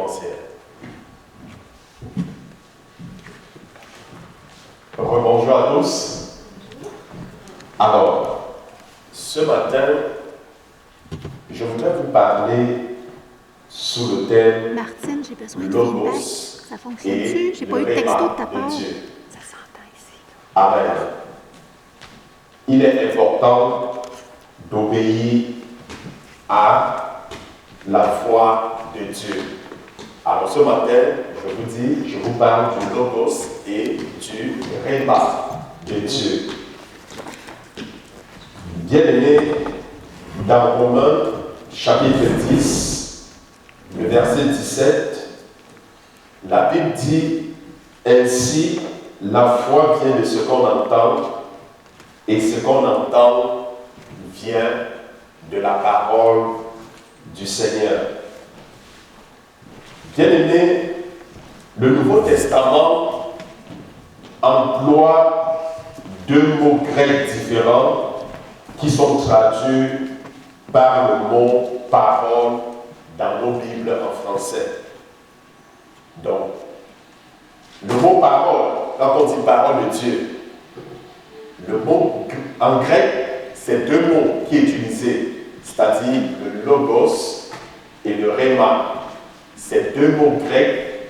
dépensière. Rebonjour à tous. Alors, ce matin, je voudrais vous parler sous le thème Martine, j'ai besoin de Logos feedback. Ça fonctionne-tu? et J'ai pas le eu de texto de rhéma ta part. de Dieu. Ça s'entend ici. Amen. Il est important d'obéir à la foi de Dieu. Alors ce matin, je vous parle du Logos et du rhéma de Dieu. Bien-aimés, dans Romains chapitre 10, le verset 17, la Bible dit « Ainsi, la foi vient de ce qu'on entend, et ce qu'on entend vient de la parole du Seigneur. » Bien-aimés, le Nouveau Testament emploie deux mots grecs différents qui sont traduits par le mot « parole » dans nos Bibles en français. Donc, le mot « parole », quand on dit « parole de Dieu », le mot en grec, c'est deux mots qui sont utilisés, c'est-à-dire le logos et le rhéma. C'est deux mots grecs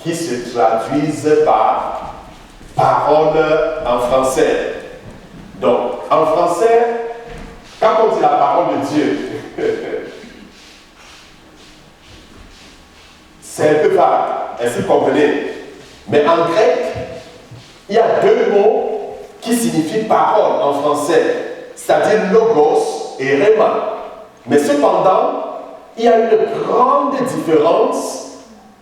qui se traduisent par parole en français. Donc, en français, quand on dit la parole de Dieu, c'est un peu vague, est-ce que vous comprenez? Mais en grec, il y a deux mots qui signifient parole en français, c'est-à-dire logos et rhéma. Mais cependant, il y a une grande différence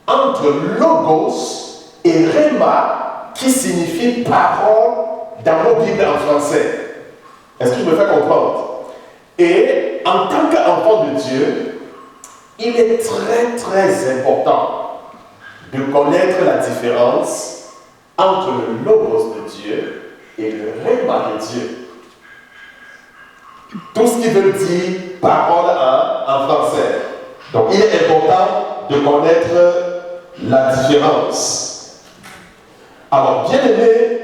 entre logos et rhéma qui signifie parole dans nos Bibles en français. Est-ce que je me fais comprendre? Et en tant qu'enfant de Dieu, il est très très important de connaître la différence entre le logos de Dieu et le rhéma de Dieu. Tout ce qui veut dire parole en français. Donc il est important de connaître la différence. Alors, bien aimé,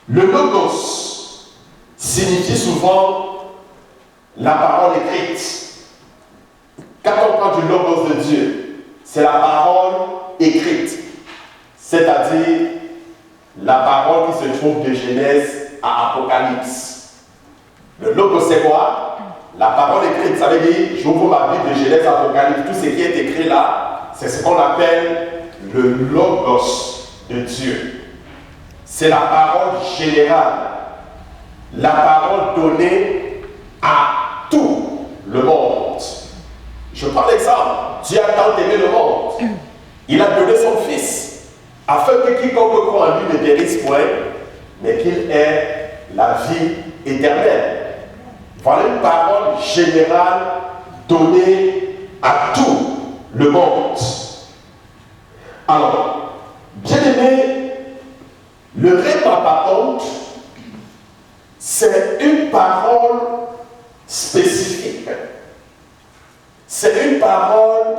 le logos signifie souvent la parole écrite. Quand on parle du logos de Dieu, c'est la parole écrite, c'est-à-dire la parole qui se trouve de Genèse à Apocalypse. Le logos, c'est quoi? La parole écrite, ça veut dire, j'ouvre ma Bible de Genèse à Apocalypse, tout ce qui est écrit là, c'est ce qu'on appelle le logos de Dieu. C'est la parole générale, la parole donnée à tout le monde. Je prends l'exemple, Dieu a tant aimé le monde, il a donné son Fils, afin que quiconque croit en lui ne périsse point, mais qu'il ait la vie éternelle. Voilà une parole générale donnée à tout le monde. Alors, bien aimé, le rhéma par contre, c'est une parole spécifique. C'est une parole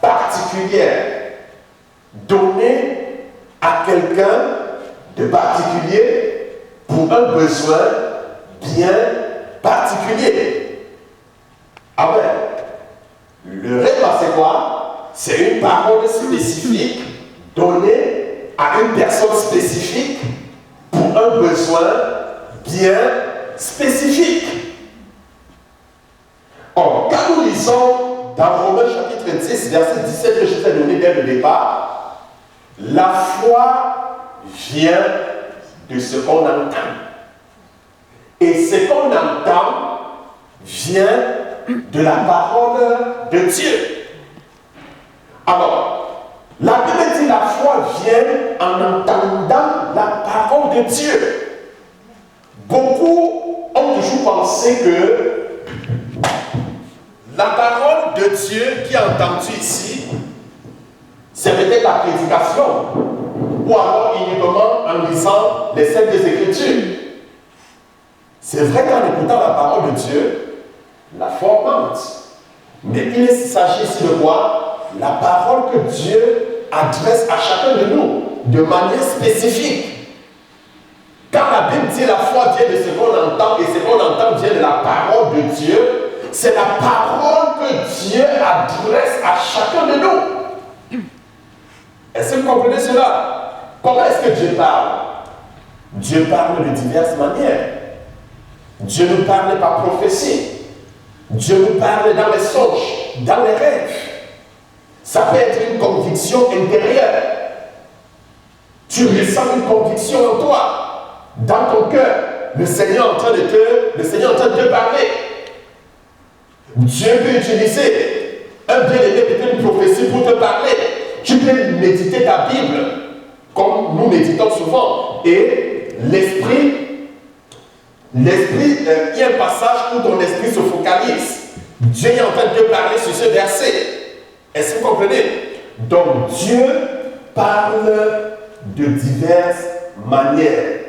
particulière donnée à quelqu'un de particulier pour un besoin bien particulier. Amen. Le rhéma, c'est quoi? C'est une parole spécifique donnée à une personne spécifique pour un besoin bien spécifique. Or, quand nous lisons dans Romains chapitre 10, verset 17 que je t'ai donné dès le départ, la foi vient de ce qu'on entend. Et ce qu'on entend vient de la parole de Dieu. Alors, la Bible dit la foi vient en entendant la parole de Dieu. Beaucoup ont toujours pensé que la parole de Dieu qui est entendue ici, c'est peut-être la prédication, ou alors uniquement en lisant les Saintes Écritures. C'est vrai qu'en écoutant la parole de Dieu, la foi augmente. Mais il s'agit ici de quoi? La parole que Dieu adresse à chacun de nous de manière spécifique. Quand la Bible dit la foi vient de ce qu'on entend et ce qu'on entend vient de la parole de Dieu, c'est la parole que Dieu adresse à chacun de nous. Est-ce que vous comprenez cela? Comment est-ce que Dieu parle? Dieu parle de diverses manières. Dieu nous parle par prophétie. Dieu nous parle dans les songes, dans les rêves. Ça peut être une conviction intérieure. Tu ressens une conviction en toi. Dans ton cœur, le Seigneur est en train de te parler. Dieu peut utiliser un bien-aimé, peut-être une prophétie pour te parler. Tu peux méditer ta Bible, comme nous méditons souvent. Et l'esprit, il y a un passage où ton esprit se focalise. Dieu est en train de te parler sur ce verset. Est-ce que vous comprenez? Donc Dieu parle de diverses manières.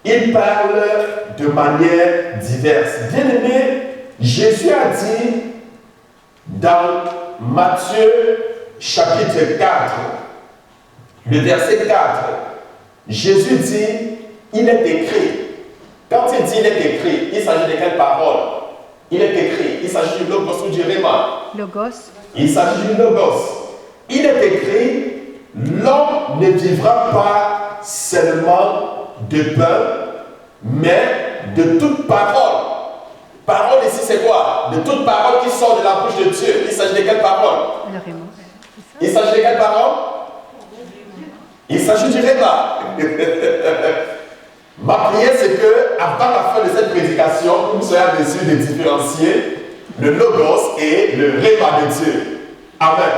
Il parle de manière diverse. Bien-aimé, Jésus a dit dans Matthieu chapitre 4, le verset 4, Jésus dit, il est écrit. Quand il dit il est écrit, il s'agit de quelle parole? Il est écrit. Il s'agit du logos ou du réma? Logos. Il s'agit du logos. Il est écrit, l'homme ne vivra pas seulement de pain, mais de toute parole. Parole ici c'est quoi? De toute parole qui sort de la bouche de Dieu. Il s'agit de quelle parole? Le réma. Il s'agit de quelle parole? Il s'agit du réma. Ma prière c'est que, avant la fin de cette prédication, vous soyez en mesure de différencier le logos et le réma de Dieu. Amen.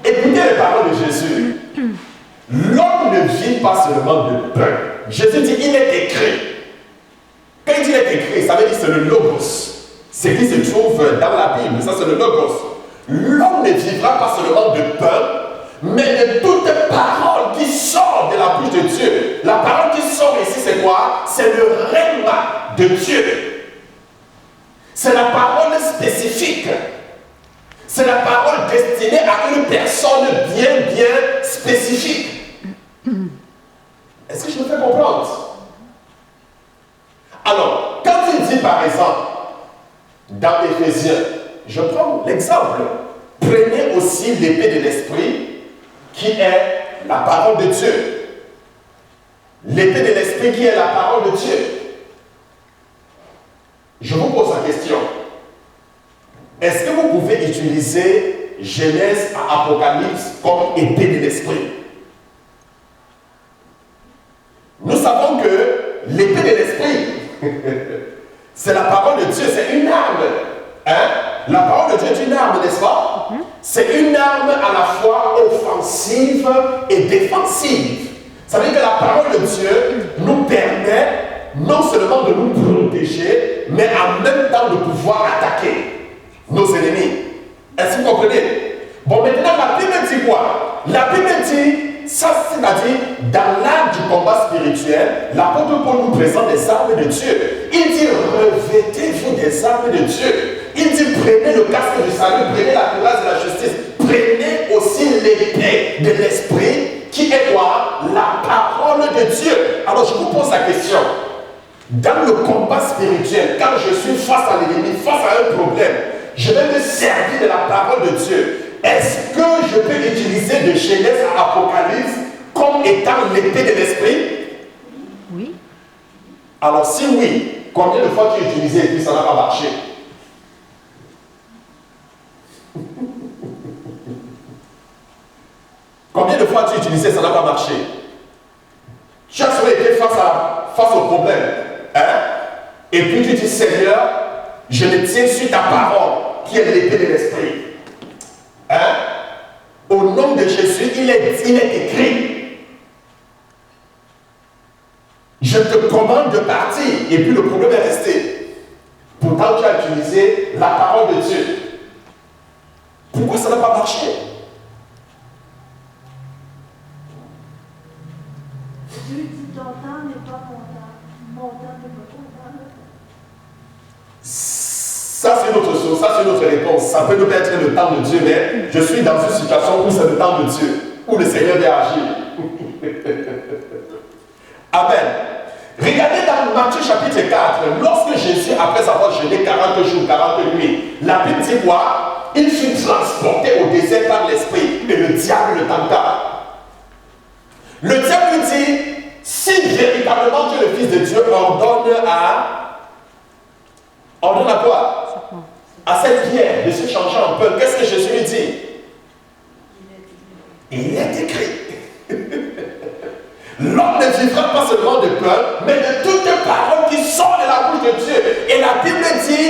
Écoutez les paroles de Jésus. L'homme ne vit pas seulement de pain. Jésus dit, il est écrit. Quand il dit il est écrit, ça veut dire que c'est le logos. Ce qui se trouve dans la Bible, ça c'est le logos. L'homme ne vivra pas seulement de pain, mais de toute parole qui sort de la bouche de Dieu. La parole qui sort ici, c'est quoi? C'est le réma de Dieu. C'est la parole spécifique. C'est la parole destinée à une personne bien spécifique. Est-ce que je me fais comprendre? Alors, quand il dit par exemple, dans Éphésiens, je prends l'exemple, prenez aussi l'épée de l'esprit, qui est la parole de Dieu. L'épée de l'esprit qui est la parole de Dieu. Je vous pose la question. Est-ce que vous pouvez utiliser Genèse à Apocalypse comme épée de l'esprit? Nous savons que l'épée de l'esprit, c'est la parole de Dieu, c'est une arme. Hein? La parole de Dieu est une arme, n'est-ce pas? C'est une arme à la fois offensive et défensive. Ça veut dire que la parole de Dieu nous permet non seulement de nous protéger, mais en même temps de pouvoir attaquer nos ennemis. Est-ce que vous comprenez? Bon, maintenant, la Bible dit quoi? La Bible dit, ça c'est-à-dire, dans l'art du combat spirituel, l'apôtre Paul nous présente des armes de Dieu. Il dit, revêtez-vous des armes de Dieu. Il dit, prenez le casque du salut, prenez la courage de la justice, prenez aussi l'épée de l'esprit, qui est quoi? La parole de Dieu. Alors, je vous pose la question. Dans le combat spirituel, quand je suis face à l'ennemi, face à un problème, je vais me servir de la parole de Dieu. Est-ce que je peux utiliser de Genèse à Apocalypse comme étant l'épée de l'esprit? Oui. Alors si oui, combien de fois tu as utilisé et puis ça n'a pas marché? Combien de fois tu as utilisé et ça n'a pas marché? Tu as souvent été face au problème. Hein? Et puis tu dis, Seigneur, je me tiens sur ta parole, qui est l'épée de l'esprit. Hein? Au nom de Jésus, il est écrit. Je te commande de partir. Et puis le problème est resté. Pourtant, tu as utilisé la parole de Dieu. Pourquoi ça n'a pas marché? Dieu dit ton temps n'est pas mon temps. Mon temps n'est pas ton temps. Ça, c'est une autre chose. Ça, c'est une autre réponse. ça peut ne pas être le temps de Dieu, mais je suis dans une situation où c'est le temps de Dieu, où le Seigneur vient agir. Amen. Regardez dans Matthieu chapitre 4, lorsque Jésus, après avoir jeûné 40 jours, 40 nuits, la Bible dit quoi? Il fut transporté au désert par l'Esprit et le diable le tenta. Le diable lui dit, si véritablement tu es le Fils de Dieu, ordonne à quoi? À cette pierre de se changer en pain. Qu'est-ce que Jésus lui dit? Il est écrit. L'homme ne vivra pas seulement de pain, mais de toute parole qui sort de la bouche de Dieu. Et la Bible dit,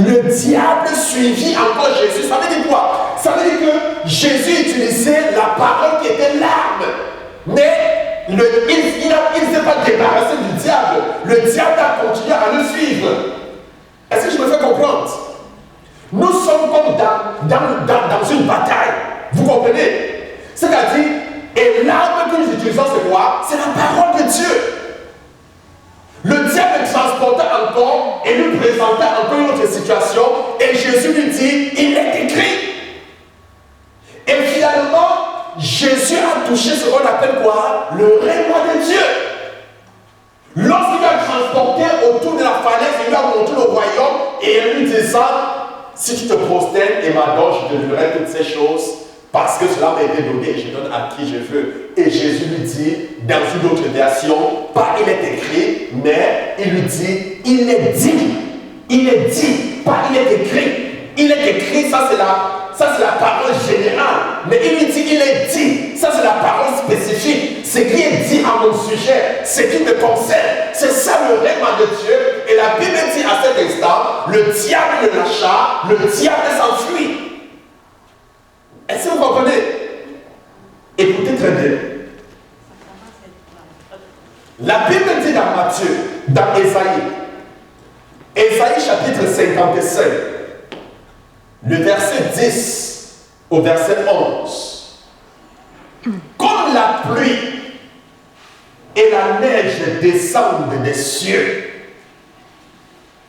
le diable suivit encore Jésus. Ça veut dire quoi? Ça veut dire que Jésus utilisait la parole qui était l'arme. Mais il ne s'est pas débarrassé du diable. Le diable a continué à le suivre. Est-ce que je me fais comprendre? Nous sommes comme dans une bataille. Vous comprenez? C'est-à-dire, et l'arme que nous utilisons, c'est quoi? C'est la parole de Dieu. Le diable transportait encore et lui présentait encore une autre situation. Et Jésus lui dit, il est écrit. Et finalement, Jésus a touché ce qu'on appelle quoi? Le règne de Dieu. Lorsqu'il a transporté autour de la falaise, il lui a montré le royaume et il lui disant, si tu te prosternes et m'adores, je te donnerai toutes ces choses parce que cela m'a été donné et je donne à qui je veux. Et Jésus lui dit, dans une autre version, pas il est écrit, mais il lui dit, il est dit. Il est dit, pas il est écrit. Il est écrit, ça c'est la parole générale. Mais il lui dit, il est dit. Ça c'est la parole spécifique. Ce qui est dit à mon sujet, ce qui me concerne. C'est ça le règne de Dieu. Et la Bible dit à cet instant, le diable le lâcha, le diable s'enfuit. Est-ce que vous comprenez? Écoutez très bien. La Bible dit dans Matthieu, dans Ésaïe chapitre 55, le verset 10 au verset 11. Comme la pluie et la neige descendent des cieux.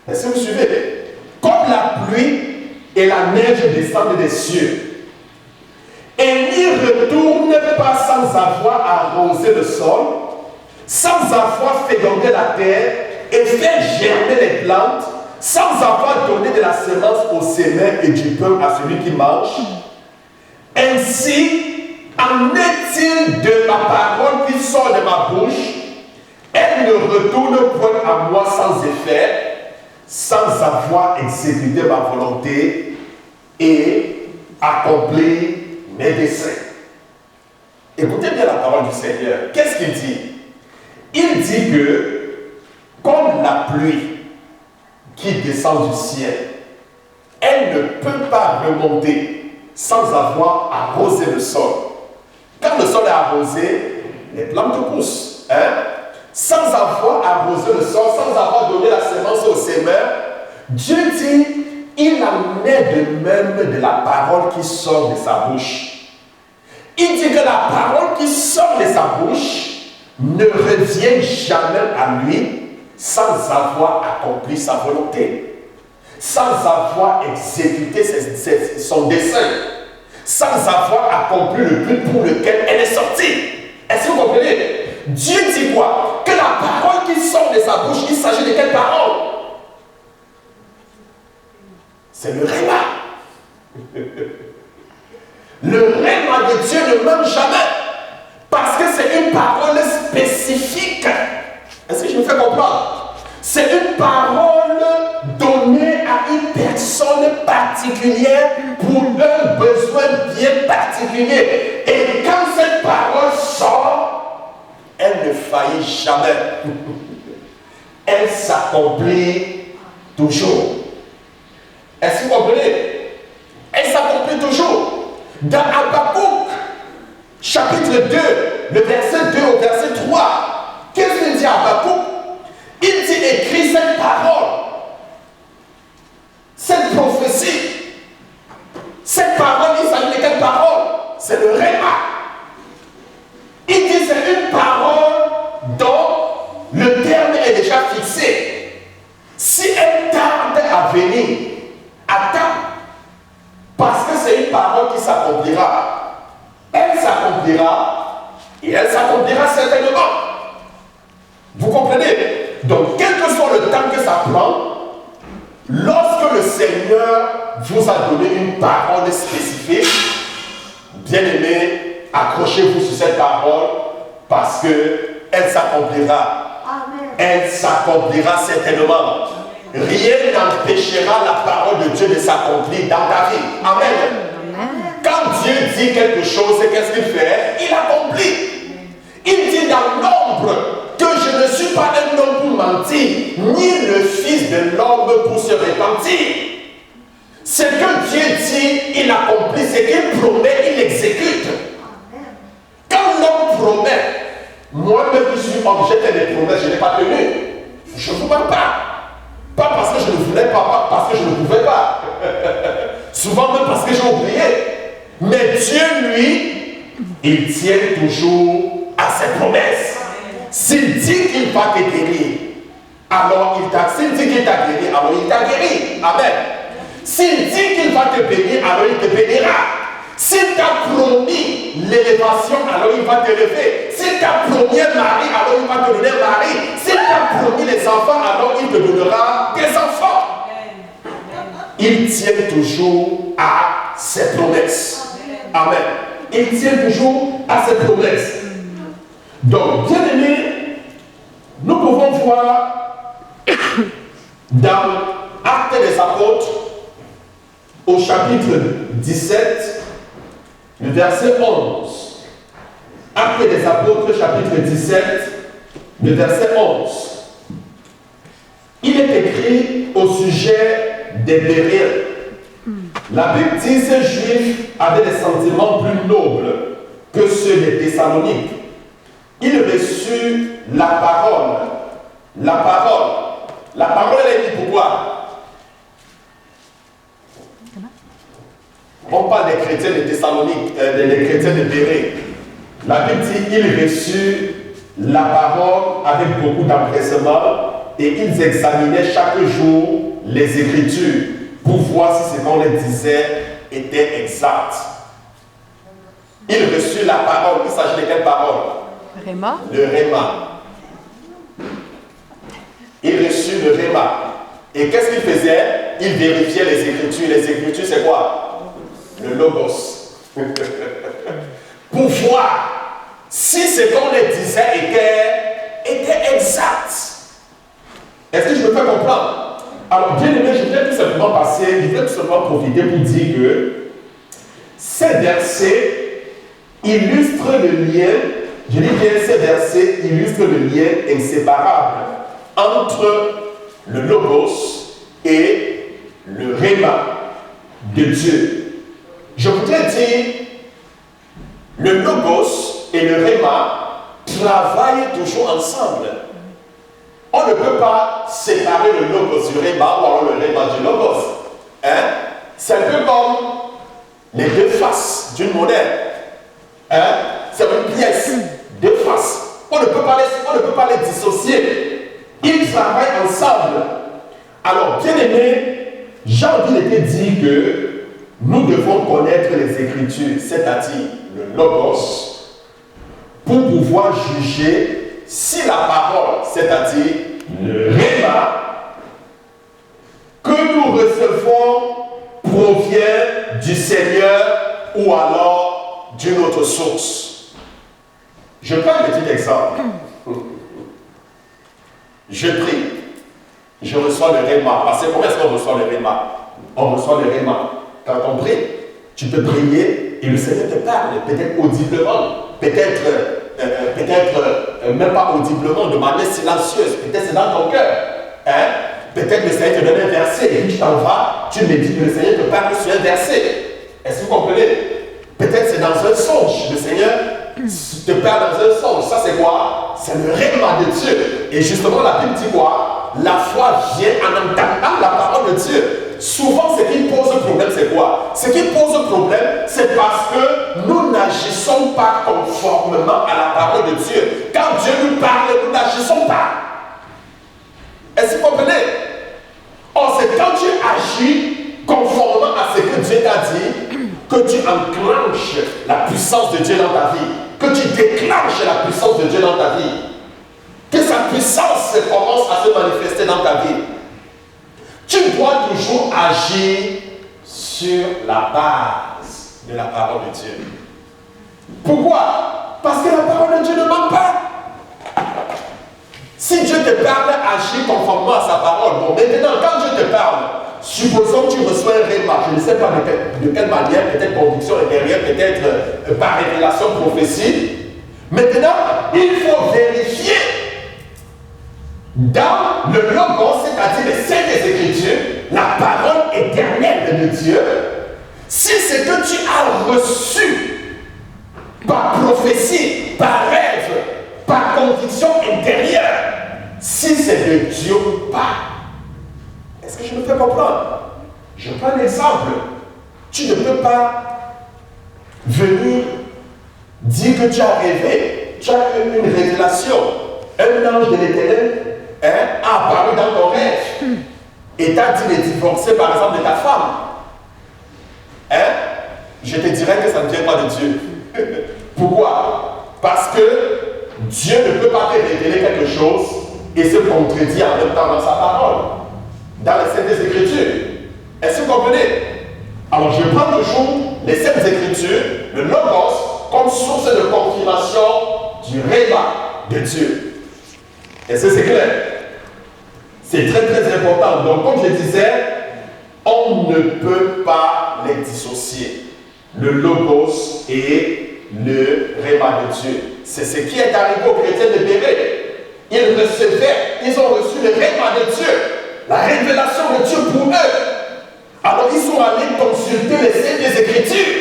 Est-ce que vous suivez? Comme la pluie et la neige descendent des cieux. Et n'y retourne pas sans avoir arrosé le sol, sans avoir fécondé la terre et fait germer les plantes, sans avoir donné de la semence aux semeurs et du pain à celui qui mange. Ainsi, en est-il de ma parole qui sort de ma bouche? Elle ne retourne point à moi sans effet, sans avoir exécuté ma volonté et accompli mes desseins. Écoutez bien la parole du Seigneur. Qu'est-ce qu'il dit? Il dit que, comme la pluie qui descend du ciel, elle ne peut pas remonter sans avoir arrosé le sol. Quand le sol est arrosé, les plantes poussent. Sans avoir arrosé le sol, sans avoir donné la semence au semeur, Dieu dit, il en est de même de la parole qui sort de sa bouche. Il dit que la parole qui sort de sa bouche ne revient jamais à lui sans avoir accompli sa volonté, sans avoir exécuté son dessein, sans avoir accompli le but pour lequel elle est sortie. Est-ce que vous comprenez? Dieu dit quoi? Que la parole qui sort de sa bouche, il s'agit de quelle parole? C'est le réma. Le réma de Dieu ne manque jamais. Parce que c'est une parole spécifique. Est-ce que je me fais comprendre? C'est une parole donnée à une personne particulière pour un besoin bien particulier. Et quand cette parole sort, elle ne faillit jamais. Elle s'accomplit toujours. Est-ce que vous comprenez? Elle s'accomplit toujours. Dans Habakkuk, chapitre 2, le verset 2 au verset 3, qu'est-ce qu'il dit Habakkuk? Il dit, écrit cette parole, cette prophétie. Cette parole, il s'agit de quelle parole? C'est le réma. Il dit, c'est une parole dont le terme est déjà fixé. Si elle tarde à venir, attends. une parole qui s'accomplira. Elle s'accomplira et elle s'accomplira certainement. Vous comprenez? Donc, quel que soit le temps que ça prend, lorsque le Seigneur vous a donné une parole spécifique, bien aimé, accrochez-vous sur cette parole parce qu'elle s'accomplira. Elle s'accomplira certainement. Rien n'empêchera la parole de Dieu de s'accomplir dans ta vie. Amen. Quand Dieu dit quelque chose, qu'est-ce qu'il fait? Il accomplit. Il dit dans l'ombre que je ne suis pas un homme pour mentir, ni le fils de l'homme pour se repentir. Ce que Dieu dit, il accomplit. Ce qu'il promet, il exécute. Quand l'homme promet, moi-même je suis objet des promesses, je n'ai pas tenu. Je ne vous parle pas. Pas parce que je ne voulais pas parce que je ne pouvais pas. Souvent même parce que j'ai oublié. Mais Dieu, lui, il tient toujours à ses promesses. S'il dit qu'il va te guérir, alors il t'a. S'il dit qu'il t'a guéri, alors il t'a guéri. Amen. S'il dit qu'il va te bénir, alors il te bénira. S'il t'a promis l'élévation, alors il va te lever. S'il t'a promis un mari, alors il va te donner un mari. S'il t'a promis les enfants, alors il te donnera des enfants. Il tient toujours à ses promesses. Amen. Il tient toujours à ses promesses. Donc, bien aimés, nous pouvons voir dans Actes des Apôtres, au chapitre 17, le verset 11. Actes des Apôtres, chapitre 17, le verset 11. Il est écrit au sujet des Béréens. La Bible dit que ces Juifs avaient des sentiments plus nobles que ceux des Thessaloniques. Ils reçurent la parole. La parole, elle est dit pourquoi? On parle des chrétiens de Thessalonique, des chrétiens de Bérée. La Bible dit qu'ils reçurent la parole avec beaucoup d'empressement et ils examinaient chaque jour les Écritures pour voir si ce qu'on leur disait était exact. Ils reçurent la parole. Il s'agit de quelle parole? Réma. Le Réma. Ils reçurent le Réma. Et qu'est-ce qu'ils faisaient? Ils vérifiaient les Écritures. Les Écritures, c'est quoi? Le Logos. Pour voir si ce qu'on leur disait était exact. Est-ce que je me fais comprendre? Alors, bien aimé, je voulais tout simplement profiter pour dire que ces versets illustrent le lien, je dis bien ces versets illustrent le lien inséparable entre le Logos et le Réma de Dieu. Je voudrais dire, le Logos et le Réma travaillent toujours ensemble. On ne peut pas séparer le Logos du Réma ou alors le Réma du Logos. Hein? C'est un peu comme les deux faces d'une monnaie. Hein? C'est une pièce, deux faces. On ne peut pas les dissocier. Ils travaillent ensemble. Alors, bien aimé, j'ai envie de te dire que nous devons connaître les Écritures, c'est-à-dire le Logos, pour pouvoir juger si la parole, c'est-à-dire le Réma, que nous recevons provient du Seigneur ou alors d'une autre source. Je prends un petit exemple. Je prie, je reçois le Réma. Parce que comment est-ce qu'on reçoit le Réma? On reçoit le Réma. Quand on prie, tu peux prier et le Seigneur te parle, peut-être audiblement, peut-être même pas audiblement, de manière silencieuse, peut-être c'est dans ton cœur. Hein? Peut-être le Seigneur te donne un verset et puis tu t'en vas, tu médites que le Seigneur te parle sur un verset. Est-ce que vous comprenez? Peut-être c'est dans un songe, le Seigneur te parle dans un songe. Ça c'est quoi? C'est le Réma de Dieu. Et justement la Bible dit quoi? La foi vient en entendant la parole de Dieu. Souvent, ce qui pose problème, c'est quoi? Ce qui pose problème, c'est parce que nous n'agissons pas conformément à la parole de Dieu. Quand Dieu nous parle, nous n'agissons pas. Est-ce que vous comprenez? Or, c'est quand tu agis conformément à ce que Dieu t'a dit, que que tu enclenches la puissance de Dieu dans ta vie, que tu déclenches la puissance de Dieu dans ta vie, que sa puissance commence à se manifester dans ta vie. Tu dois toujours agir sur la base de la parole de Dieu. Pourquoi? Parce que la parole de Dieu ne ment pas. Si Dieu te parle, agis conformément à sa parole. Bon, maintenant, quand Dieu te parle, supposons que tu reçois un réma, je ne sais pas de quelle manière, peut-être conviction intérieure, peut-être par révélation, prophétie. Maintenant, il faut vérifier dans le logos, c'est-à-dire les saintes Écritures, la parole éternelle de Dieu, si ce que tu as reçu par prophétie, par rêve, par conviction intérieure, si c'est de Dieu ou pas. Est-ce que je me fais comprendre? Je prends un exemple. Tu ne peux pas venir dire que tu as rêvé, tu as eu une révélation, un ange de l'Éternel a apparu dans ton rêve et t'a dit de divorcer par exemple de ta femme. Je te dirais que ça ne vient pas de Dieu. Pourquoi? Parce que Dieu ne peut pas te révéler quelque chose et se contredire en même temps dans sa parole, dans les Saintes Écritures. Est-ce que vous comprenez? Alors je prends toujours les Saintes Écritures, le Logos, comme source de confirmation du réma de Dieu. Est-ce que c'est clair? C'est très très important. Donc comme je disais, on ne peut pas les dissocier. Le Logos et le réma de Dieu. C'est ce qui est arrivé aux chrétiens de Béret. Ils ont reçu le réma de Dieu, la révélation de Dieu pour eux. Alors ils sont allés consulter les Saintes Écritures,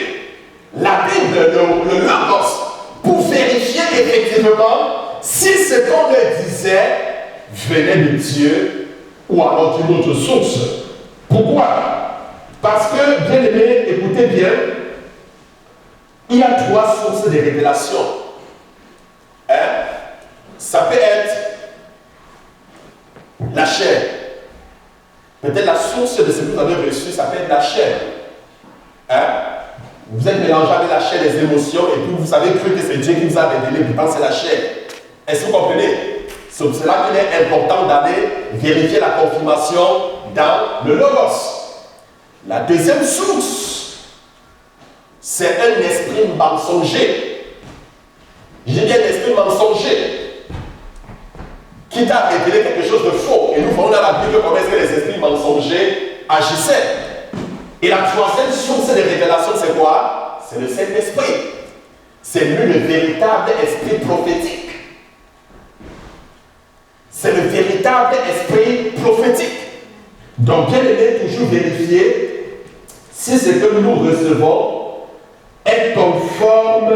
la Bible, le Logos, pour vérifier effectivement si ce qu'on leur disait venait de Dieu ou alors d'une autre source. Pourquoi? Parce que, bien aimé, écoutez bien, il y a 3 sources de révélation. Ça peut être la chair. Peut-être la source de ce que vous avez reçu, ça peut être la chair. Vous êtes mélangé avec la chair des émotions et puis vous avez cru que c'est Dieu qui vous a révélé, vous pensez la chair. Est-ce que vous comprenez? C'est pour cela qu'il est important d'aller vérifier la confirmation dans le Logos. La deuxième source, c'est un esprit mensonger. J'ai dit un esprit mensonger qui t'a révélé quelque chose de faux. Et nous voyons dans la Bible comment est-ce que les esprits mensongers agissaient. Et la troisième source de révélation, c'est quoi? C'est le Saint-Esprit. C'est lui le véritable esprit prophétique. C'est le véritable esprit prophétique. Donc, bien aimé, toujours vérifier si ce que nous recevons est conforme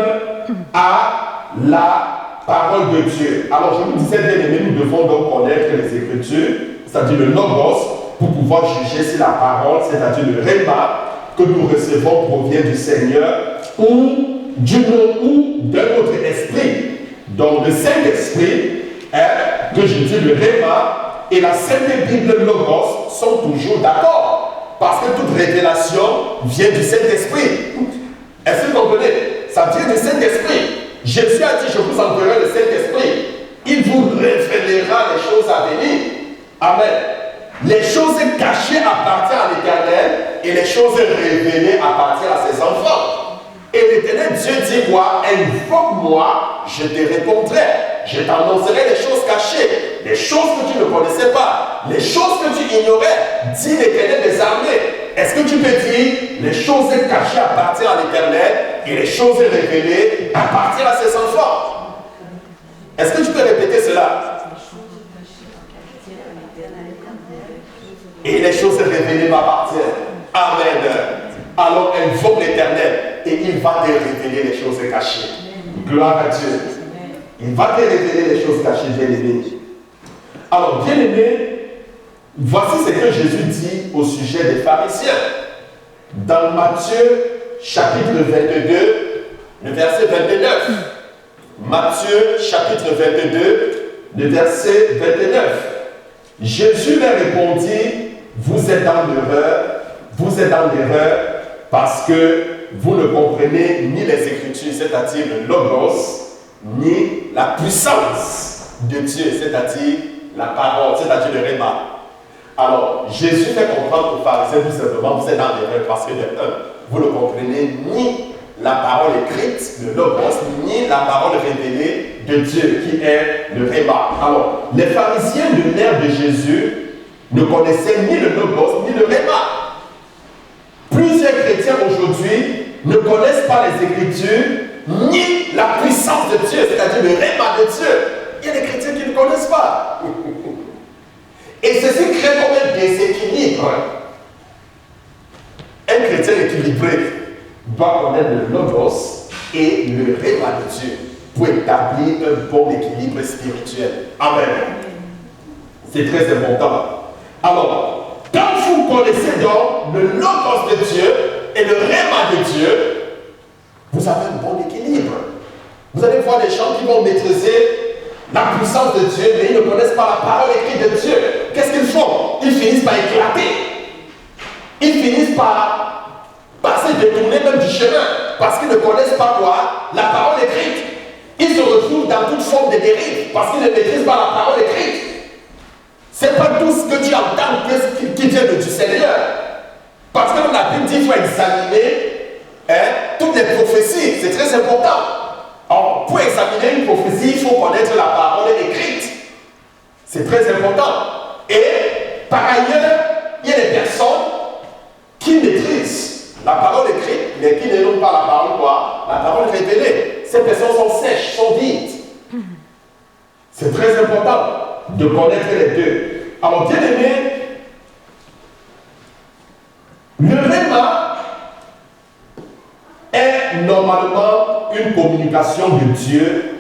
à la parole de Dieu. Alors, je vous disais, bien aimé, nous devons donc connaître les Écritures, c'est-à-dire le Logos, pour pouvoir juger si la parole, c'est-à-dire le réma que nous recevons provient du Seigneur ou d'un autre esprit. Donc, le Saint-Esprit, que je dis le réma et la Sainte Bible Logos sont toujours d'accord. Parce que toute révélation vient du Saint-Esprit. Est-ce que vous comprenez? Ça vient du Saint-Esprit. Jésus a dit, je vous enverrai le Saint-Esprit. Il vous révélera les choses à venir. Amen. Les choses cachées appartiennent à l'Éternel et les choses révélées appartiennent à ses enfants. Et l'Éternel Dieu dit quoi? Invoque-moi, je te répondrai. Je t'annoncerai les choses cachées, les choses que tu ne connaissais pas, les choses que tu ignorais, dit l'Éternel des armées. Est-ce que tu peux dire, les choses cachées appartiennent à l'Éternel et les choses révélées appartiennent à ses enfants? Est-ce que tu peux répéter cela? Et les choses révélées m'appartiennent. Amen. Alors invoque l'Éternel et il va te révéler les choses cachées. Gloire à Dieu. Il va te révéler les choses cachées, bien-aimé. Alors, bien-aimé, voici ce que Jésus dit au sujet des pharisiens. Dans Matthieu, chapitre 22, le verset 29. Matthieu, chapitre 22, le verset 29. Jésus leur répondit, vous êtes dans l'erreur parce que vous ne comprenez ni les Écritures, c'est-à-dire le Logos, ni la puissance de Dieu, c'est-à-dire la parole, c'est-à-dire le Réma. Alors, Jésus fait comprendre aux pharisiens tout simplement, vous êtes dans l'erreur parce que vous ne comprenez ni la parole écrite, le Logos, ni la parole révélée de Dieu, qui est le Réma. Alors, les pharisiens de l'ère de Jésus ne connaissaient ni le Logos, ni le Réma. Plusieurs chrétiens aujourd'hui ne connaissent pas les Écritures, ni la puissance de Dieu, c'est-à-dire le Réma de Dieu. Il y a des chrétiens qui ne connaissent pas. Et ceci crée comme un déséquilibre. Un chrétien équilibré doit connaître le Logos et le Réma de Dieu pour établir un bon équilibre spirituel. Amen. C'est très important. Alors, quand vous connaissez donc le Logos de Dieu et le Réma de Dieu, vous avez un bon équilibre. Vous allez voir des gens qui vont maîtriser la puissance de Dieu, mais ils ne connaissent pas la parole écrite de Dieu. Qu'est-ce qu'ils font? Ils finissent par éclater. Ils finissent par se détourner même du chemin, parce qu'ils ne connaissent pas quoi? La parole écrite. Ils se retrouvent dans toute forme de dérive, parce qu'ils ne maîtrisent pas la parole écrite. Ce n'est pas tout ce que tu entends qui vient du Seigneur. Parce que dans la Bible dit qu'il faut examiner toutes les prophéties. C'est très important. Alors, pour examiner une prophétie, il faut connaître la parole écrite. C'est très important. Et par ailleurs, il y a des personnes qui maîtrisent la parole écrite, mais qui n'ont pas la parole quoi? La parole révélée. Ces personnes sont sèches, sont vides. C'est très important de connaître les deux. Alors, bien aimé, le Réma est normalement une communication de Dieu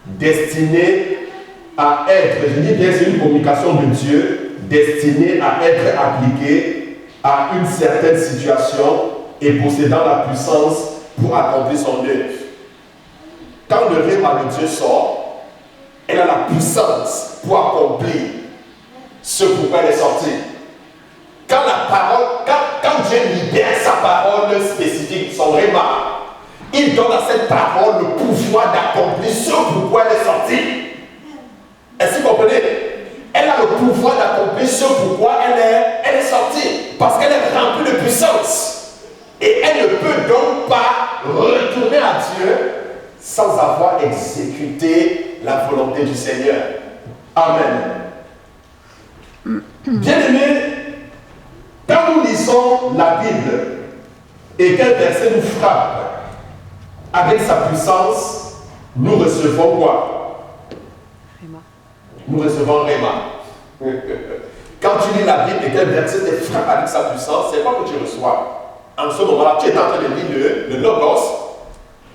destinée à être, je dis bien c'est une communication de Dieu destinée à être appliquée à une certaine situation et possédant la puissance pour accomplir son œuvre. Quand le Réma de Dieu sort, elle a la puissance pour accomplir ce pourquoi elle est sortie. Quand la parole, quand Dieu libère sa parole spécifique, son Réma, il donne à cette parole le pouvoir d'accomplir ce pourquoi elle est sortie. Est-ce que vous comprenez? Elle a le pouvoir d'accomplir ce pourquoi elle est sortie. Parce qu'elle est remplie de puissance. Et elle ne peut donc pas retourner à Dieu sans avoir exécuté la volonté du Seigneur. Amen. Bien-aimés, quand nous lisons la Bible et quel verset nous frappe avec sa puissance, nous recevons quoi? Réma. Nous recevons Réma. Quand tu lis la Bible et quel verset te frappe avec sa puissance, c'est quoi que tu reçois? En ce moment-là, tu es en train de lire le Logos,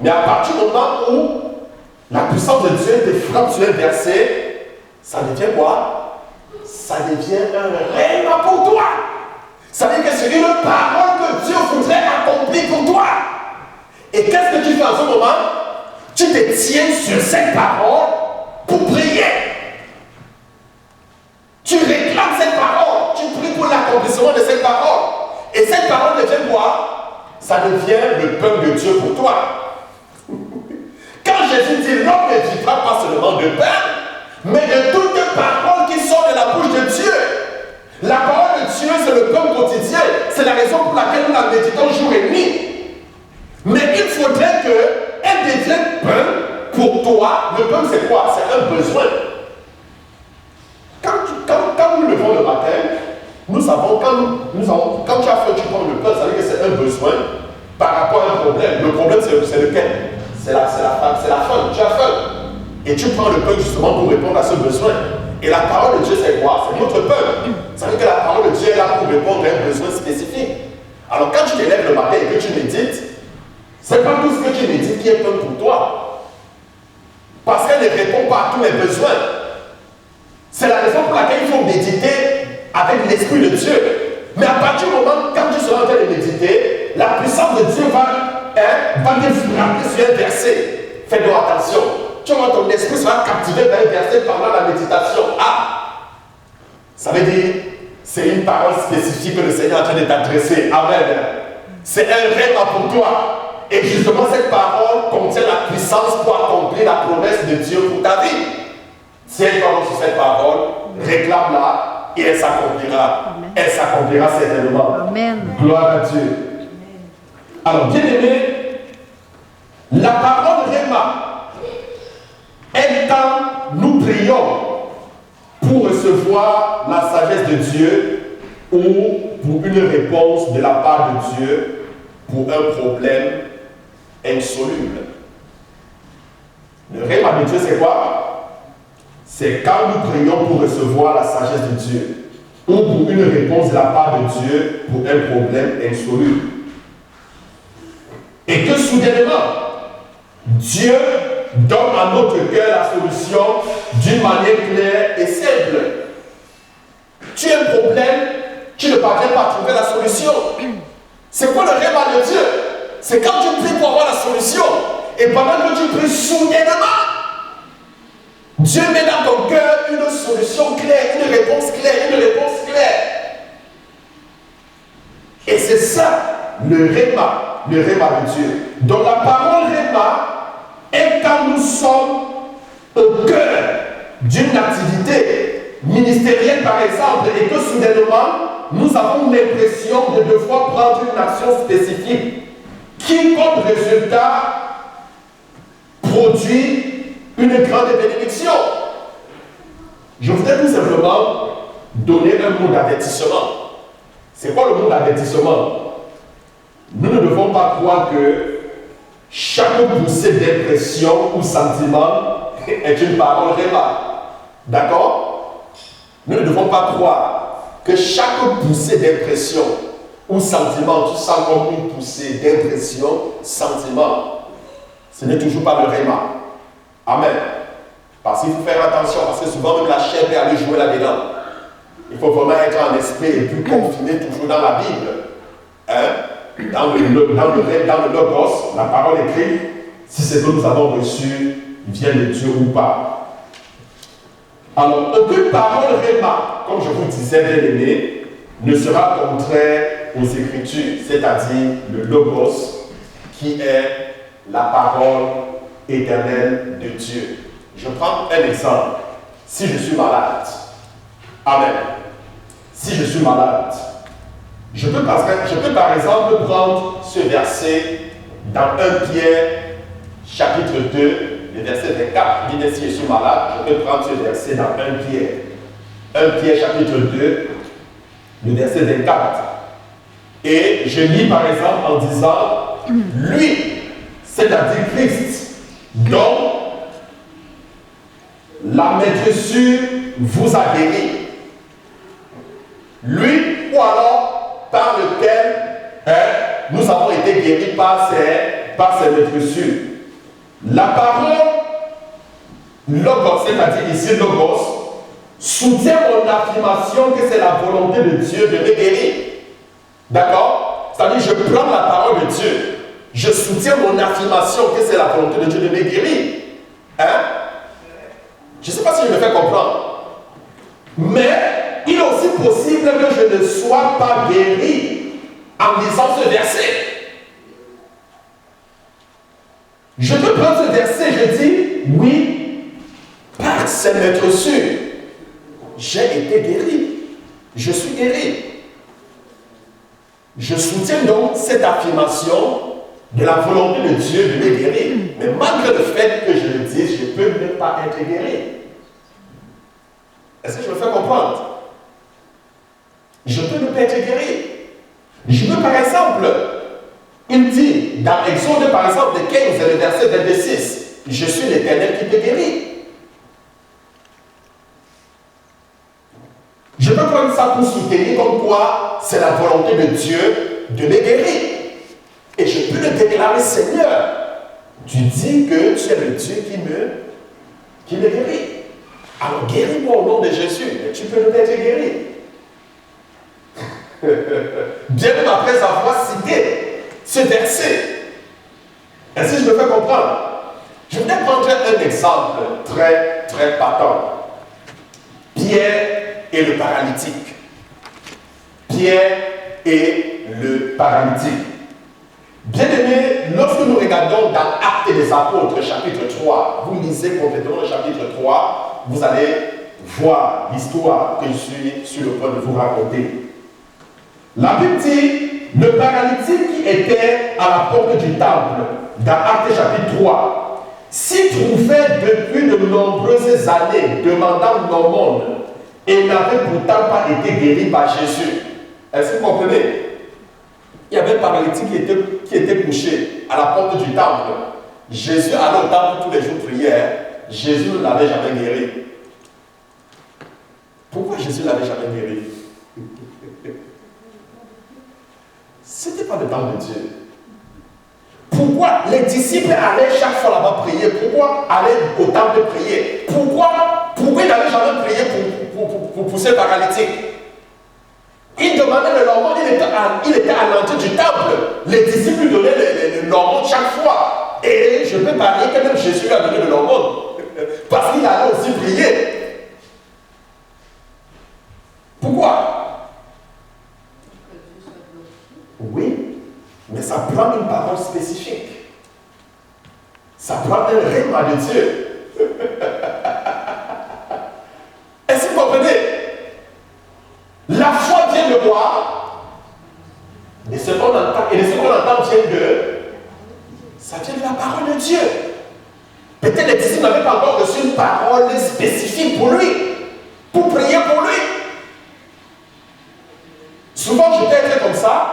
mais à partir du moment où la puissance de Dieu te frappe sur un verset, ça devient quoi? Ça devient un Réma pour toi. Ça veut dire que c'est une parole que Dieu voudrait accomplir pour toi. Et qu'est-ce que tu fais en ce moment? Tu te tiens sur cette parole pour prier. Tu réclames cette parole. Tu pries pour l'accomplissement de cette parole. Et cette parole devient quoi? Ça devient le pain de Dieu pour toi. Quand Jésus dit l'homme ne vivra pas seulement de pain, mais de toute parole qui sort de la bouche de Dieu. La parole de Dieu, c'est le pain quotidien. C'est la raison pour laquelle nous la méditons jour et nuit. Mais il faudrait qu'elle devienne pain pour toi. Le pain, c'est quoi? C'est un besoin. Quand nous levons le matin, nous savons, quand tu as faim, tu prends le pain, ça veut dire que c'est un besoin par rapport à un problème. Le problème, c'est lequel? C'est la faim. Tu as faim. Et tu prends le pain justement pour répondre à ce besoin. Et la parole de Dieu, c'est quoi? C'est notre pain. Ça veut dire que la parole de Dieu est là pour répondre à un besoin spécifique. Alors quand tu te lèves le matin et que tu médites, c'est pas tout ce que tu médites qui est pain pour toi. Parce qu'elle ne répond pas à tous mes besoins. C'est la raison pour laquelle il faut méditer avec l'Esprit de Dieu. Mais à partir du moment quand tu seras en train de méditer, la puissance de Dieu va te frapper sur un verset. Fais donc attention. Tu vois, ton esprit sera captivé par un verset pendant la méditation. Ah! Ça veut dire, c'est une parole spécifique que le Seigneur est en train de t'adresser. Amen. C'est un Réma pour toi. Et justement, cette parole contient la puissance pour accomplir la promesse de Dieu pour ta vie. Si elle parle sur cette parole, réclame-la et elle s'accomplira. Elle s'accomplira certainement. Amen. Gloire à Dieu. Alors, bien aimé, la parole Réma est quand nous prions pour recevoir la sagesse de Dieu ou pour une réponse de la part de Dieu pour un problème insoluble. Le Réma de Dieu, c'est quoi? C'est quand nous prions pour recevoir la sagesse de Dieu ou pour une réponse de la part de Dieu pour un problème insoluble. Et que soudainement, Dieu donne à notre cœur la solution d'une manière claire et simple. Tu as un problème, tu ne parviens pas à trouver la solution. C'est quoi le réma de Dieu? C'est quand tu pries pour avoir la solution et pendant que tu pries soudainement, Dieu met dans ton cœur une solution claire, une réponse claire, une réponse claire. Et c'est ça le réma de Dieu. Donc la parole réma est quand nous sommes au cœur d'une activité ministérielle par exemple et que soudainement nous avons l'impression de devoir prendre une action spécifique qui comme résultat produit une grande bénédiction. Je voudrais tout simplement donner un mot d'avertissement. C'est quoi le mot d'avertissement? Nous ne devons pas croire que chaque poussée d'impression ou sentiment est une parole réma. D'accord? Nous ne devons pas croire que chaque poussée d'impression ou sentiment, tu sens comme une poussée d'impression, sentiment, ce n'est toujours pas le réma. Amen. Parce qu'il faut faire attention, parce que souvent même la chair peut aller jouer là-dedans. Il faut vraiment être en esprit et puis confiné toujours dans la Bible. Hein? Dans le logos, la parole écrite, si ce que nous avons reçu vient de Dieu ou pas. Alors, aucune parole réma, comme je vous disais, bien aimé, ne sera contraire aux Écritures, c'est-à-dire le logos, qui est la parole éternelle de Dieu. Je prends un exemple. Si je suis malade, amen. Si je suis malade, je peux par exemple prendre ce verset dans 1 Pierre chapitre 2, le verset 24. Il dit si je suis malade, je peux prendre ce verset dans 1 Pierre. 1 Pierre chapitre 2, le verset 24. Et je lis par exemple en disant, lui, c'est-à-dire Christ, dont la maîtrisure vous a guéri. Lui, ou alors par lequel nous avons été guéris par ses maîtrisures. La parole logos, c'est-à-dire ici logos, soutient mon affirmation que c'est la volonté de Dieu de me guérir. D'accord? C'est-à-dire je prends la parole de Dieu, je soutiens mon affirmation que c'est la volonté de Dieu de me guérir. Hein? Je ne sais pas si je me fais comprendre. Mais il est aussi possible que je ne sois pas guéri en lisant ce verset. Je peux prendre ce verset, je dis, oui, par ses maîtrisures, j'ai été guéri. Je suis guéri. Je soutiens donc cette affirmation de la volonté de Dieu de me guérir. Mais malgré le fait que je le dise, je peux ne pas être guéri. Est-ce que je me fais comprendre? Je peux ne pas être guéri. Je peux par exemple, il dit dans Exode par exemple de 15 et le verset 26, je suis l'Éternel qui te guérit. Je peux prendre ça pour soutenir comme quoi c'est la volonté de Dieu de me guérir. Et je peux le déclarer, Seigneur, tu dis que tu es le Dieu qui me guérit. Alors guéris-moi au nom de Jésus. Et tu peux nous être guéri. Bien même après avoir cité ce verset. Est-ce que je me fais comprendre? Je voudrais prendre un exemple très, très patent. Pierre et le paralytique. Pierre et le paralytique. Bien aimé, lorsque des Apôtres, chapitre 3, vous lisez complètement le chapitre 3, vous allez voir l'histoire que je suis sur le point de vous raconter. La Bible dit, le paralytique qui était à la porte du temple, dans Actes chapitre 3, s'y trouvait depuis de nombreuses années, demandant l'aumône, et n'avait pourtant pas été guéri par Jésus. Est-ce que vous comprenez? Il y avait un paralytique qui était couché à la porte du temple. Jésus allait au temple tous les jours prier. Jésus ne l'avait jamais guéri. Pourquoi Jésus ne l'avait jamais guéri? Ce n'était pas le temps de Dieu. Pourquoi les disciples allaient chaque fois là-bas prier? Pourquoi aller au temple prier? Pourquoi ils n'allaient jamais prier pour pousser le paralytique? Il demandait le l'aumône, il était à l'entrée du temple. Les disciples lui donnaient l'aumône chaque fois. Et je peux parier que même Jésus lui a donné l'aumône. Parce qu'il allait aussi prier. Pourquoi? Oui, mais ça prend une parole spécifique. Ça prend un rhéma de Dieu. Est-ce que vous comprenez? La foi vient de quoi? Et ce qu'on entend vient de... Ça vient de la parole de Dieu. Peut-être les disciples n'avaient pas encore reçu une parole spécifique pour lui, pour prier pour lui. Souvent, je peux être comme ça.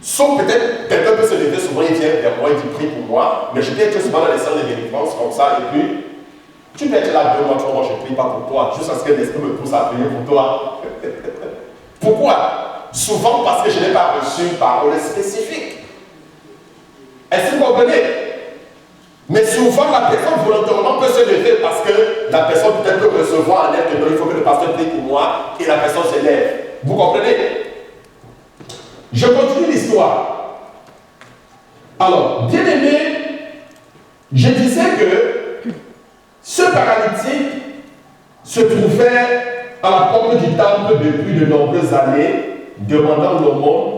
Sauf peut-être, quelqu'un peut se lever, souvent il vient vers moi, il dit prie pour moi, mais je peux être souvent dans les salles de délivrance comme ça, et puis tu peux être là 2 mois, 3 mois, je ne prie pas pour toi, jusqu'à ce que l'esprit me pousse à prier pour toi. Pourquoi? Souvent parce que je n'ai pas reçu une parole spécifique. Est-ce que vous comprenez? Mais souvent la personne volontairement peut se lever parce que la personne peut-être peut recevoir un aide que non, il faut que le pasteur prie pour moi, et la personne se lève. Vous comprenez? Je continue l'histoire. Alors, bien aimé, je disais que ce paralytique se trouvait à la porte du temple depuis de nombreuses années, demandant l'aumône,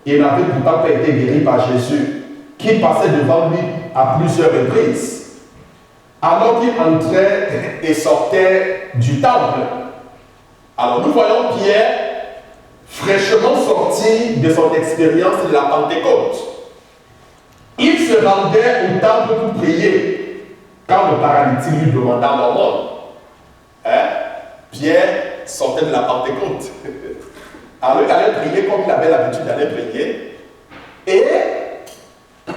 et n'avait pourtant pas été guéri par Jésus, qui passait devant lui à plusieurs reprises. Alors qu'il entrait et sortait du temple. Alors, nous voyons Pierre, fraîchement sorti de son expérience de la Pentecôte. Il se rendait au temple pour prier quand le paralytique lui demanda l'aumône. Pierre sortait de la Pentecôte. Alors il allait prier comme il avait l'habitude d'aller prier. Et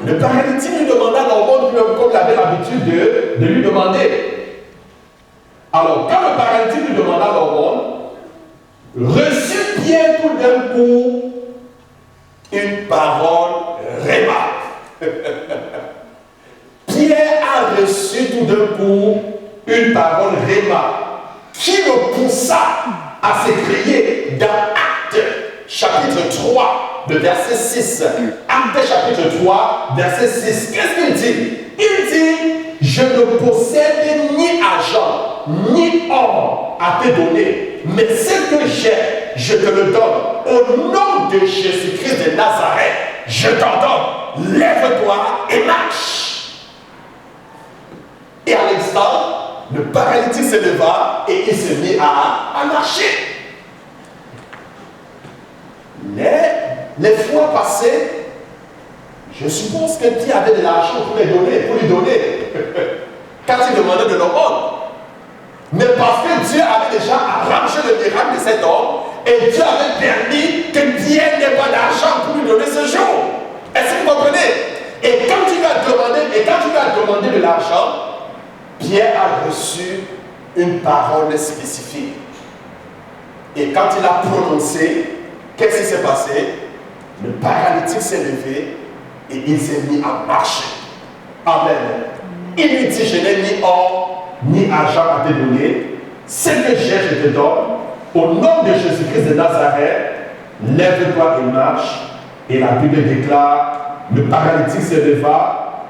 le paralytique lui demanda l'aumône comme il avait l'habitude de lui demander. Alors quand le paralytique lui demanda l'aumône, reçut Pierre tout d'un coup une parole rhéma. Pierre a reçu tout d'un coup une parole rhéma qui le poussa à s'écrier dans Actes chapitre 3 de verset 6. Actes chapitre 3 verset 6. Qu'est-ce qu'il dit? Il dit, je ne possède ni argent ni or à te donner, mais ce que j'ai, je te le donne. Au nom de Jésus-Christ de Nazareth, je t'en donne. Lève-toi et marche. Et à l'instant, le paralytique se leva et il se mit à marcher. Les fois passées, je suppose que Pierre avait de l'argent pour lui donner, quand il demandait de l'aumône. Mais parce que Dieu avait déjà arrangé le miracle de cet homme, et Dieu avait permis que Pierre n'ait pas d'argent pour lui donner ce jour. Est-ce que vous comprenez? Et quand tu lui as demandé de l'argent, Pierre a reçu une parole spécifique. Et quand il a prononcé, qu'est-ce qui s'est passé? Le paralytique s'est levé et il s'est mis à marcher. Amen. Il lui dit, je n'ai ni or ni argent à te donner. Ce que j'ai, je te donne. Au nom de Jésus-Christ de Nazareth, lève-toi et marche. Et la Bible déclare, le paralytique se leva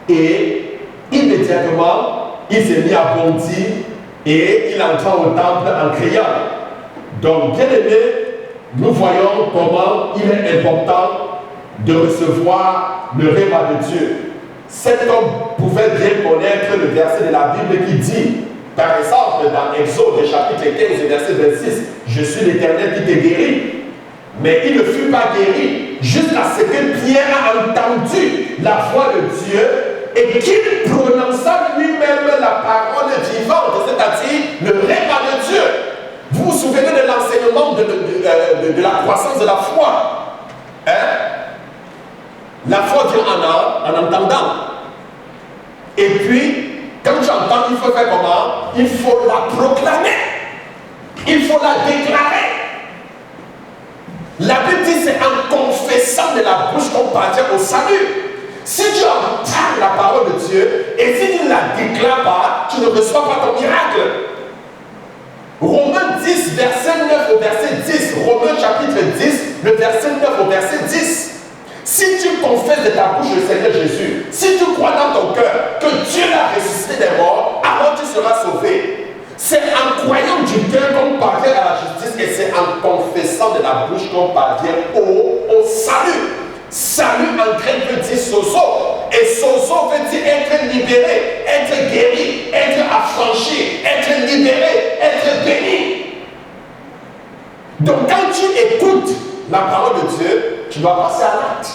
et immédiatement, il s'est mis à bondir et il entra au temple en criant. Donc, bien aimé, nous voyons comment il est important de recevoir le rhéma de Dieu. cet homme pouvait bien connaître le verset de la Bible qui dit, par exemple, dans Exode chapitre 15, verset 26, « Je suis l'Éternel qui te guérit ». Mais il ne fut pas guéri jusqu'à ce que Pierre a entendu la voix de Dieu et qu'il prononça lui-même la parole vivante, c'est-à-dire le rêve de Dieu. Vous vous souvenez de l'enseignement de la croissance de la foi, hein? La foi vient en entendant. Et puis, quand j'entends, il faut faire comment? Il faut la proclamer. Il faut la déclarer. La Bible dit c'est en confessant de la bouche qu'on parvient au salut. Si tu entends la parole de Dieu et si tu ne la déclares pas, tu ne reçois pas ton miracle. Romains 10, verset 9 au verset 10. Romains chapitre 10, le verset 9 au verset 10. Si tu confesses de ta bouche le Seigneur Jésus, si tu crois dans ton cœur que Dieu l'a ressuscité des morts, alors tu seras sauvé. C'est en croyant du cœur qu'on parvient à la justice et c'est en confessant de la bouche qu'on parvient au salut. Salut en grec veut dire sozo. Et sozo veut dire être libéré, être guéri, être affranchi, être libéré, être béni. Donc quand tu écoutes la parole de Dieu, tu dois passer à l'acte.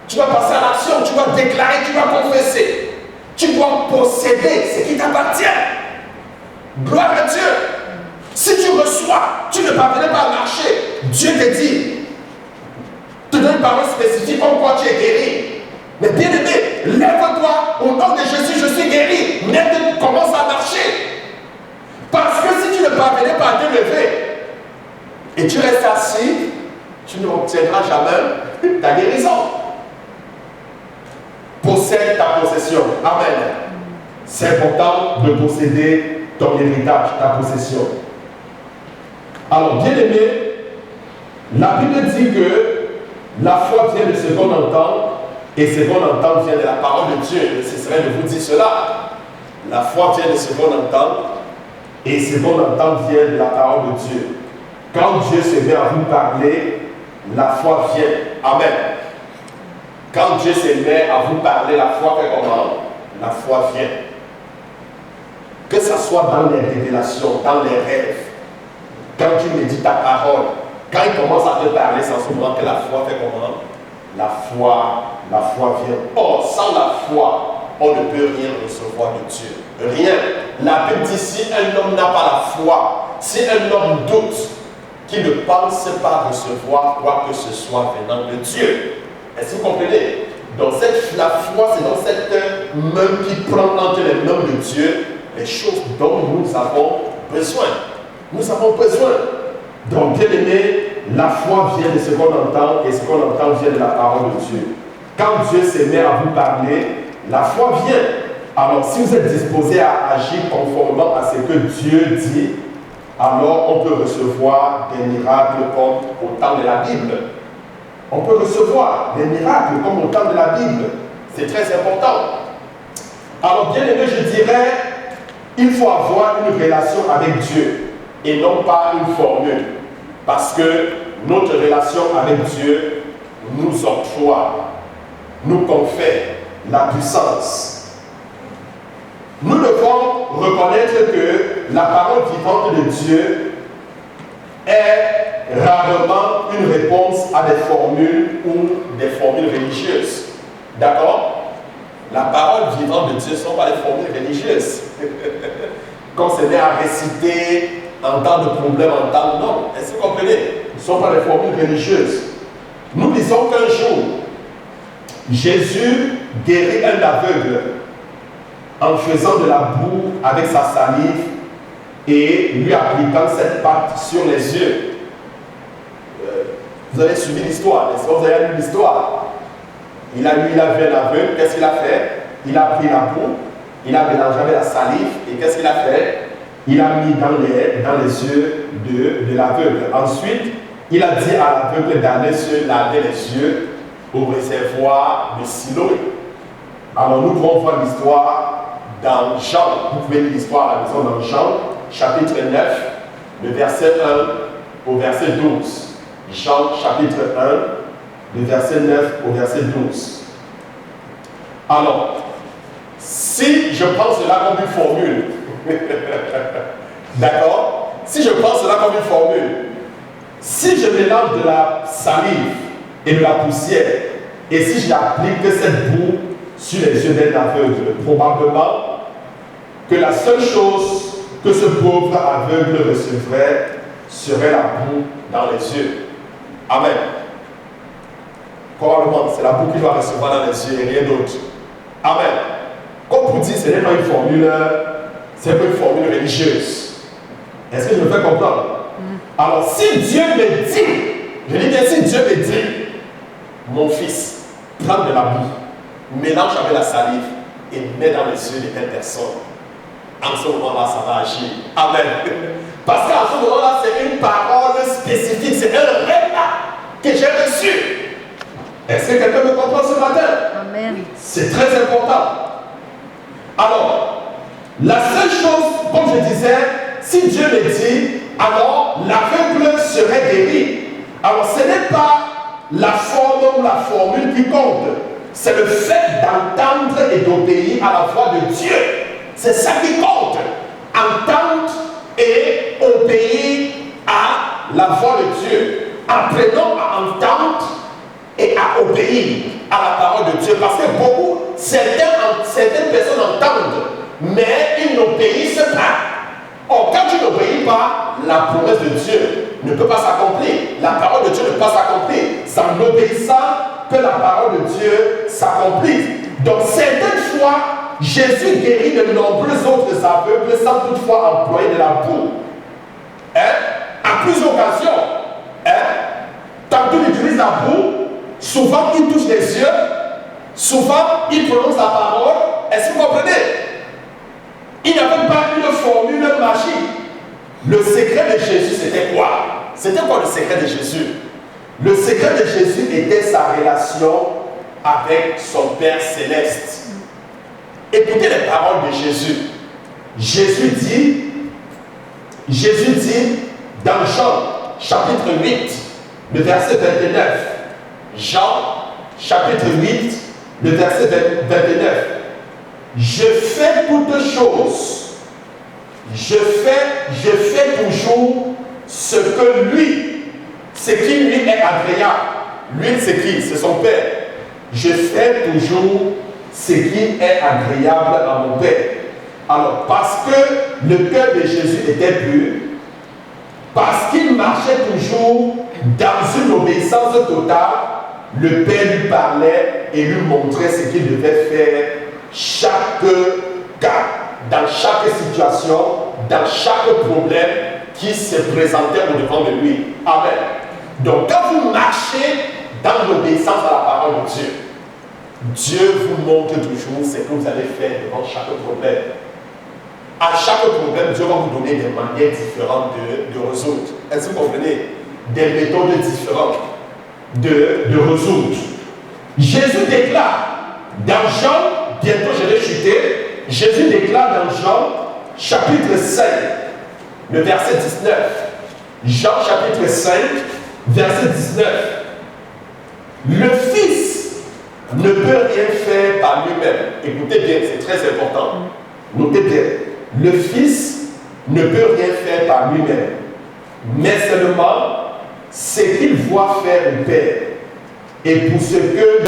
Tu dois passer à l'action, tu dois déclarer, tu dois confesser. Tu dois posséder ce qui t'appartient. Gloire à Dieu. Si tu reçois, tu ne parvenais pas à marcher. Dieu te dit, te donne une parole spécifique comme quoi tu es guéri. Mais bien aimé, lève-toi au nom de Jésus, je suis guéri. Maintenant, commence à marcher. Parce que si tu ne parvenais pas à te lever et tu restes assis, tu n'obtiendras jamais ta guérison. Possède ta possession. Amen. C'est important de posséder ton héritage, ta possession. Alors, bien aimé, la Bible dit que la foi vient de ce qu'on entend et ce qu'on entend vient de la parole de Dieu. Je ne cesserai de vous dire cela. La foi vient de ce qu'on entend et ce qu'on entend vient de la parole de Dieu. Quand Dieu se met à vous parler, la foi vient. Amen. Quand Dieu se met à vous parler, la foi fait comment? La foi vient. Que ce soit dans les révélations, dans les rêves, quand tu médites ta parole, quand il commence à te parler, c'est en ce moment que la foi fait comment? La foi vient. Or, sans la foi, on ne peut rien recevoir de Dieu. Rien. La Bible dit, si un homme n'a pas la foi, si un homme doute, qu'il ne pense pas recevoir quoi que ce soit venant de Dieu. Est-ce que vous comprenez? La foi, c'est dans cette main qui prend entre les mains de Dieu les choses dont nous avons besoin. Nous avons besoin. Donc, bien aimé, la foi vient de ce qu'on entend et ce qu'on entend vient de la parole de Dieu. Quand Dieu se met à vous parler, la foi vient. Alors, si vous êtes disposé à agir conformément à ce que Dieu dit, alors on peut recevoir des miracles comme au temps de la Bible. On peut recevoir des miracles comme au temps de la Bible. C'est très important. Alors, bien aimé, je dirais, il faut avoir une relation avec Dieu et non pas une formule. Parce que notre relation avec Dieu nous octroie, nous confère la puissance. Nous devons reconnaître que la parole vivante de Dieu est rarement une réponse à des formules ou des formules religieuses. D'accord? La parole vivante de Dieu ne sont pas des formules religieuses. Quand on se met à réciter en temps de problème, en temps de non. Est-ce que vous comprenez? Ce ne sont pas des formules religieuses. Nous disons qu'un jour, Jésus guérit un aveugle en faisant de la boue avec sa salive et lui appliquant cette pâte sur les yeux. Vous avez suivi l'histoire, n'est-ce pas? Vous avez lu l'histoire. Il a vu un aveugle, qu'est-ce qu'il a fait? Il a pris la boue, il a mélangé avec la salive et qu'est-ce qu'il a fait? Il a mis dans les yeux de l'aveugle. Ensuite, il a dit à l'aveugle d'aller se laver les yeux au réservoir de Siloé. Alors nous pouvons voir l'histoire dans Jean. Vous pouvez lire l'histoire à la maison dans Jean, chapitre 9, le verset 1 au verset 12. Jean, chapitre 1, le verset 9 au verset 12. Alors, si je prends cela comme une formule, d'accord? Si je prends cela comme une formule, si je mélange de la salive et de la poussière, et si j'applique cette boue sur les yeux d'un aveugle, probablement que la seule chose que ce pauvre aveugle recevrait serait la boue dans les yeux. Amen. Probablement, c'est la boue qu'il va recevoir dans les yeux et rien d'autre. Amen. Comme pour dire, ce n'est pas une formule, c'est pas une formule religieuse. Est-ce que je me fais comprendre? Alors, si Dieu me dit, je dis bien si Dieu me dit, mon fils, prends de la boue, mélange avec la salive et mets dans les yeux de telle personne, en ce moment-là, ça va agir. Amen. Parce qu'en ce moment-là, c'est une parole spécifique, c'est un rêve que j'ai reçu. Est-ce que quelqu'un me comprend ce matin? Amen. C'est très important. Alors, la seule chose, comme je disais, si Dieu me dit, alors l'aveugle serait guéri. Alors, ce n'est pas la forme ou la formule qui compte. C'est le fait d'entendre et d'obéir à la voix de Dieu. C'est ça qui compte. Entendre et obéir à la voix de Dieu. Apprenons à entendre et à obéir à la parole de Dieu. Parce que certaines personnes entendent, mais ils n'obéissent pas. Or, quand tu n'obéis pas, la promesse de Dieu ne peut pas s'accomplir. La parole de Dieu ne peut pas s'accomplir. C'est en obéissant que la parole de Dieu s'accomplisse. Donc, certaines fois, Jésus guérit de nombreux autres aveugles sans toutefois employer de la boue. À plusieurs occasions. Tantôt il utilise la boue, souvent il touche les yeux, souvent il prononce la parole. Est-ce que vous comprenez? Il n'y avait pas une formule magique. Le secret de Jésus, c'était quoi? C'était quoi le secret de Jésus? Le secret de Jésus était sa relation avec son Père céleste. Écoutez les paroles de Jésus. Jésus dit dans Jean chapitre 8, le verset 29. Jean chapitre 8, le verset 29. Je fais toutes choses. Je fais toujours ce qui lui est agréable. Lui, c'est qui? C'est son Père. Je fais toujours ce qui est agréable à mon Père. Alors, parce que le cœur de Jésus était pur, parce qu'il marchait toujours dans une obéissance totale, le Père lui parlait et lui montrait ce qu'il devait faire chaque cas, dans chaque situation, dans chaque problème qui se présentait au-devant de lui. Amen. Donc, quand vous marchez dans l'obéissance à la parole de Dieu, Dieu vous montre toujours ce que vous allez faire devant chaque problème. À chaque problème, Dieu va vous donner des manières différentes de résoudre. Est-ce que vous comprenez? Des méthodes différentes de résoudre. Jésus déclare dans Jean, bientôt je vais chuter, Jésus déclare dans Jean, chapitre 5, le verset 19. Jean, chapitre 5, verset 19. Le Fils ne peut rien faire par lui-même. Écoutez bien, c'est très important. Notez bien. Le Fils ne peut rien faire par lui-même, mais seulement ce qu'il voit faire le Père. Et pour ce que